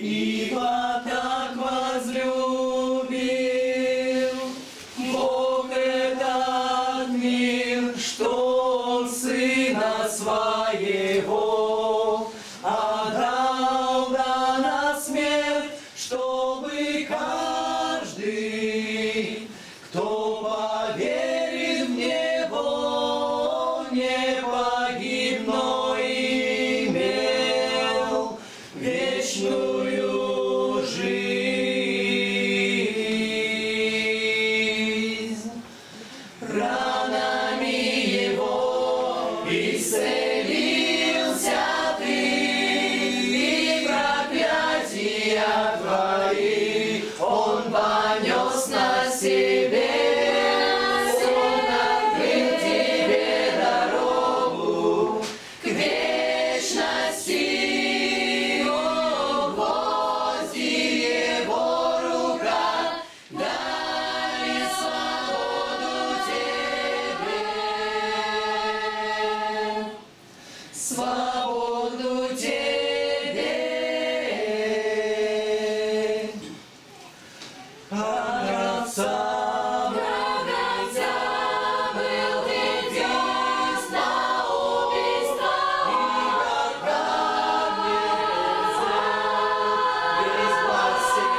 Ибо так возлюбил Бог этот мир, что Он Сына Своего отдал на смерть, чтобы каждый, кто поверит в Него, не погиб, но имел вечную жизнь. Ранами Его исцелился ты, и проклятия твои Он понес на себе. Он открыл тебе дорогу к вечности. Свободу тебе, от Отца был веден на убийство, и как нельзя безгласен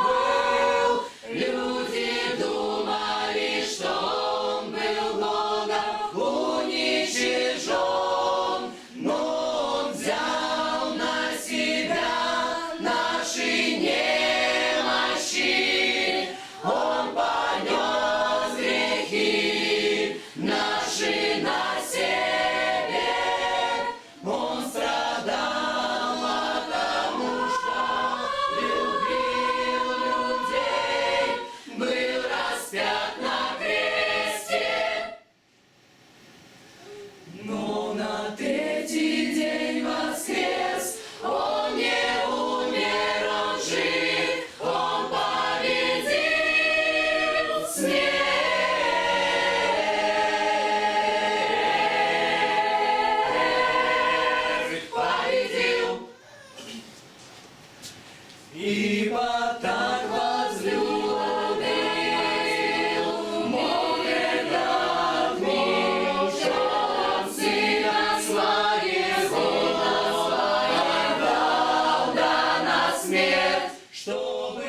был. Люди думали, что он был Богом уничижен, но Он взял на себя наши немощи. Он понес грехи наши на себе. Он страдал, потому что любил людей, был распят на кресте. Но на третий день воскрес, Он не умер, Он жив, Он победил смерть, победил. Ибо так возлюбил Бог этот мир, что Он Сына Своего отдал на смерть, чтобы